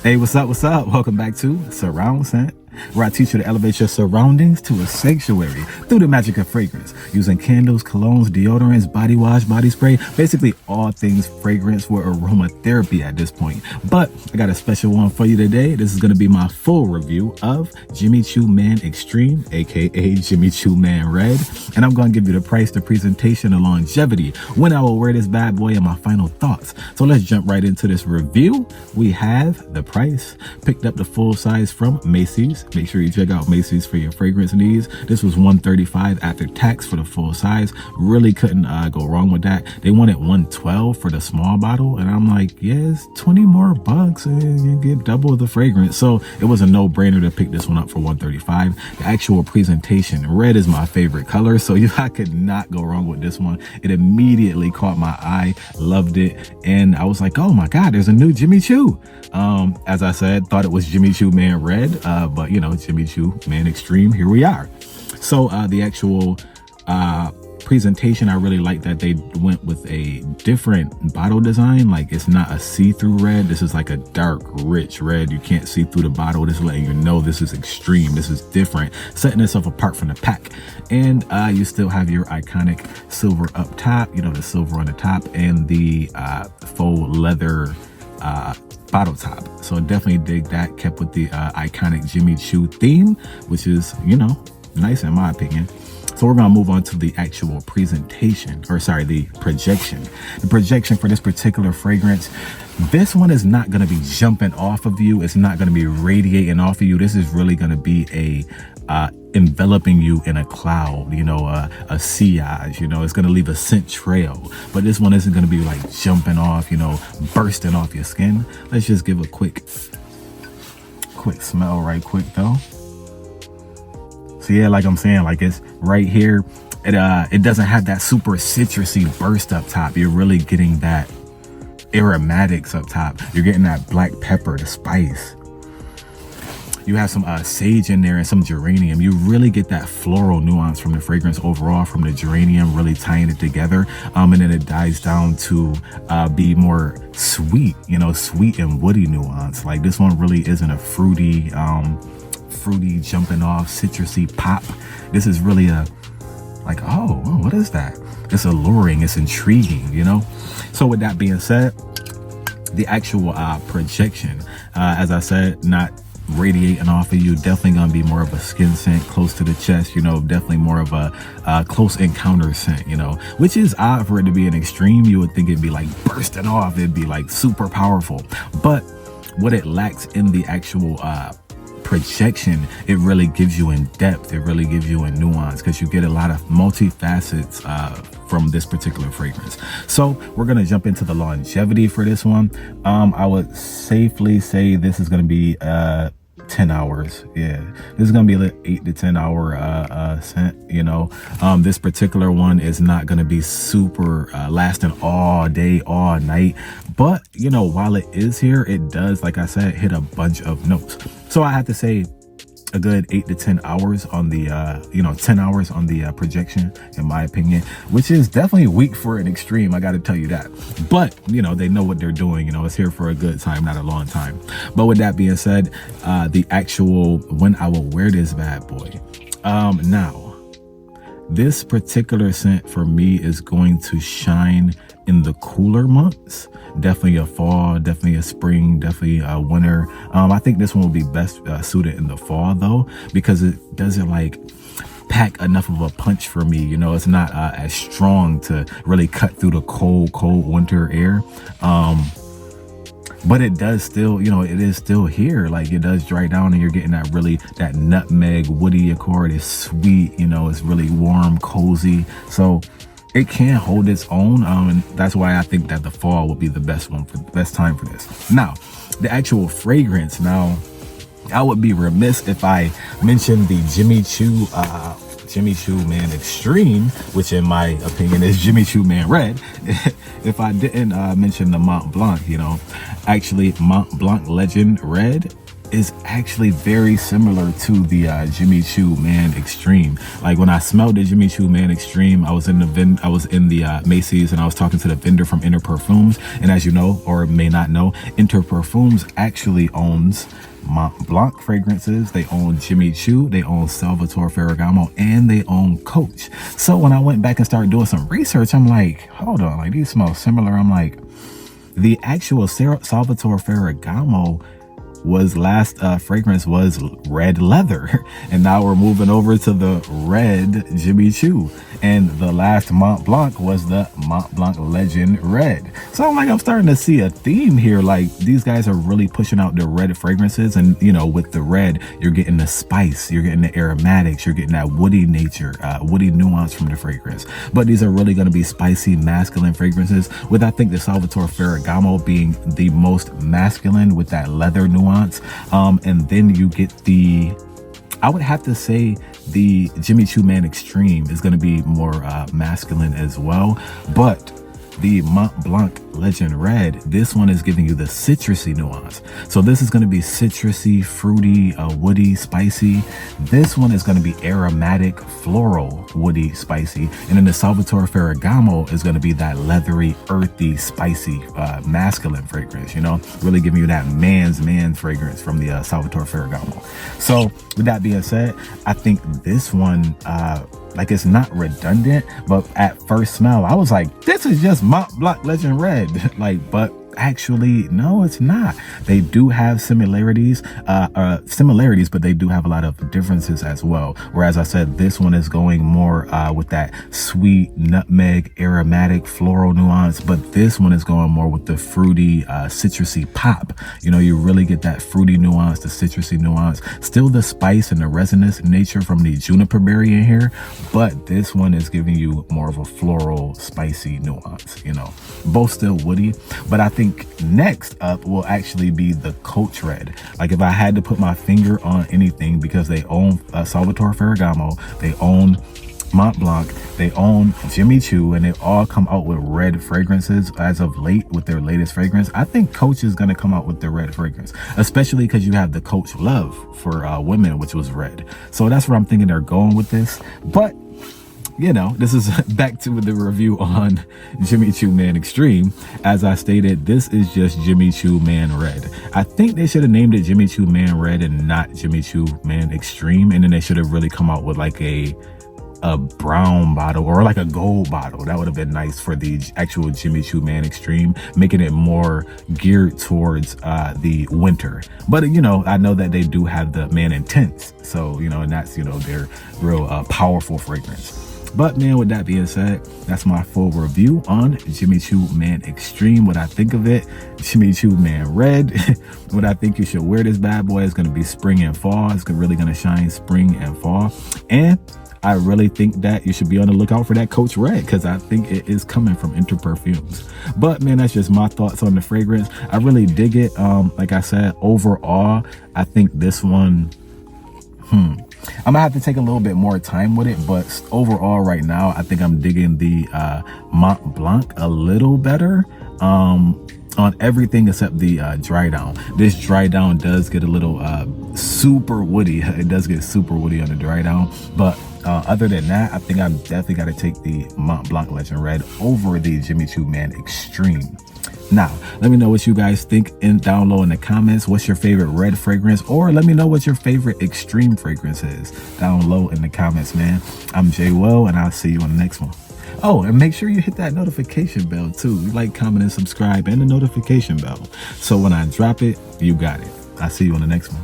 Hey, what's up? What's up? Welcome back to Surround Scent, where I teach you to elevate your surroundings to a sanctuary through the magic of fragrance, using candles, colognes, deodorants, body wash, body spray, basically all things fragrance for aromatherapy at this point. But I got a special one for you today. This is going to be my full review of Jimmy Choo Man Extreme, aka Jimmy Choo Man Red, and I'm going to give you the price, the presentation, the longevity, when I will wear this bad boy, and my final thoughts. So let's jump right into this review. We have the price. Picked up the full size from Macy's. Make sure you check out Macy's for your fragrance needs. This was $135 after tax for the full size. Really couldn't go wrong with that. They wanted $112 for the small bottle, and I'm like, yes, 20 more bucks and you get double the fragrance. So it was a no-brainer to pick this one up for $135. The actual presentation, red is my favorite color, so I could not go wrong with this one. It immediately caught my eye, loved it, and I was like, oh my god, there's a new Jimmy Choo. As I said, thought it was Jimmy Choo Man Red, but you know, Jimmy Choo Man Extreme, here we are. So the actual presentation, I really like that they went with a different bottle design. Like, it's not a see-through red. This is like a dark, rich red. You can't see through the bottle. This is letting you know this is extreme. This is different, setting itself apart from the pack. And you still have your iconic silver up top, you know, the silver on the top, and the faux leather bottle top. So definitely dig that. Kept with the iconic Jimmy Choo theme, which is, you know, nice in my opinion. So we're gonna move on to the actual presentation, or sorry, the projection. The projection for this particular fragrance, this one is not gonna be jumping off of you. It's not gonna be radiating off of you. This is really gonna be a enveloping you in a cloud, you know, a sillage, you know, it's gonna leave a scent trail. But this one isn't gonna be like jumping off, you know, bursting off your skin. Let's just give a quick smell right quick though. So yeah, like I'm saying, like it's right here. It doesn't have that super citrusy burst up top. You're really getting that aromatics up top. You're getting that black pepper, the spice. You have some sage in there and some geranium. You really get that floral nuance from the fragrance overall, from the geranium really tying it together. And then it dies down to be more sweet, you know, sweet and woody nuance. Like, this one really isn't a fruity jumping off citrusy pop. This is really a like, oh, what is that? It's alluring, it's intriguing, you know. So with that being said, the actual projection, as I said, not radiating off of you, definitely gonna be more of a skin scent, close to the chest, you know, definitely more of a close encounter scent, you know, which is odd for it to be an extreme. You would think it'd be like bursting off, it'd be like super powerful, but what it lacks in the actual projection, it really gives you in depth, it really gives you in nuance, because you get a lot of multifacets from this particular fragrance. So we're gonna jump into the longevity for this one. I would safely say this is gonna be 10 hours. Yeah, this is gonna be like 8 to 10 hour scent, you know. This particular one is not gonna be super lasting all day, all night, but you know, while it is here, it does, like I said, hit a bunch of notes. So I have to say a good 8 to 10 hours on the 10 hours on the projection, in my opinion, which is definitely weak for an extreme, I got to tell you that. But you know, they know what they're doing. You know, it's here for a good time, not a long time. But with that being said, the actual when I will wear this bad boy, now this particular scent for me is going to shine in the cooler months. Definitely a fall, definitely a spring, definitely a winter. I think this one will be best suited in the fall though, because it doesn't like pack enough of a punch for me. You know, it's not as strong to really cut through the cold winter air. But it does still, you know, it is still here. Like, it does dry down and you're getting that nutmeg woody accord. It's sweet, you know, it's really warm, cozy. So it can hold its own, and that's why I think that the fall will be the best time for this. Now, the actual fragrance. Now, I would be remiss if I mentioned the Jimmy Choo Man Extreme, which in my opinion is Jimmy Choo Man Red, if I didn't mention the Mont Blanc. You know, actually Mont Blanc Legend Red is actually very similar to the Jimmy Choo Man Extreme. Like when I smelled the Jimmy Choo Man Extreme, I was in the Macy's, and I was talking to the vendor from Inter Perfumes. And as you know, or may not know, Inter Perfumes actually owns Mont Blanc fragrances, they own Jimmy Choo, they own Salvatore Ferragamo, and they own Coach. So when I went back and started doing some research, I'm like, hold on, like these smell similar. I'm like, the actual Salvatore Ferragamo was last fragrance was red leather, and now we're moving over to the red Jimmy Choo, and the last Mont Blanc was the Mont Blanc Legend Red. So I'm starting to see a theme here. Like these guys are really pushing out the red fragrances, and you know, with the red you're getting the spice, you're getting the aromatics, you're getting that woody nature, woody nuance from the fragrance. But these are really going to be spicy masculine fragrances, with I think the Salvatore Ferragamo being the most masculine with that leather nuance. And then you get I would have to say the Jimmy Choo Man Extreme is going to be more masculine as well. But the Mont Blanc Legend Red, this one is giving you the citrusy nuance. So this is going to be citrusy, fruity, woody, spicy. This one is going to be aromatic, floral, woody, spicy. And then the Salvatore Ferragamo is going to be that leathery, earthy, spicy, masculine fragrance, you know, really giving you that man's fragrance from the Salvatore Ferragamo. So with that being said, I think this one, like it's not redundant, but at first smell, I was like, this is just Mont Blanc Legend Red. But actually, no, it's not. They do have similarities, but they do have a lot of differences as well. Whereas I said this one is going more with that sweet nutmeg, aromatic, floral nuance, but this one is going more with the fruity, citrusy pop. You know, you really get that fruity nuance, the citrusy nuance, still the spice and the resinous nature from the juniper berry in here, but this one is giving you more of a floral, spicy nuance. You know, both still woody, but I think next up will actually be the Coach Red. Like if I had to put my finger on anything, because they own Salvatore Ferragamo, they own Mont Blanc, they own Jimmy Choo, and they all come out with red fragrances as of late with their latest fragrance. I think Coach is going to come out with the red fragrance, especially because you have the Coach Love for women, which was red. So that's where I'm thinking they're going with this. But you know, this is back to the review on Jimmy Choo Man Extreme. As I stated, this is just Jimmy Choo Man Red. I think they should have named it Jimmy Choo Man Red and not Jimmy Choo Man Extreme. And then they should have really come out with like a brown bottle or like a gold bottle. That would have been nice for the actual Jimmy Choo Man Extreme, making it more geared towards the winter. But you know, I know that they do have the Man Intense, so you know, and that's, you know, their real powerful fragrance. But man, with that being said, that's my full review on Jimmy Choo Man Extreme, what I think of it. Jimmy Choo Man Red, what I think you should wear this bad boy. Is going to be spring and fall. It's really going to shine spring and fall. And I really think that you should be on the lookout for that Coach Red, because I think it is coming from Inter Perfumes. But man, that's just my thoughts on the fragrance. I really dig it. Like I said, overall, I think this one, I'm gonna have to take a little bit more time with it, but overall right now, I think I'm digging the Mont Blanc a little better on everything except the dry down. This dry down does get a little super woody. It does get super woody on the dry down, but other than that, I think I'm definitely got to take the Mont Blanc Legend Red over the Jimmy Choo Man Extreme. Now, let me know what you guys think down low in the comments. What's your favorite red fragrance? Or let me know what your favorite extreme fragrance is down low in the comments, man. I'm Jay Will, and I'll see you on the next one. Oh, and make sure you hit that notification bell too. Like, comment, and subscribe, and the notification bell. So when I drop it, you got it. I'll see you on the next one.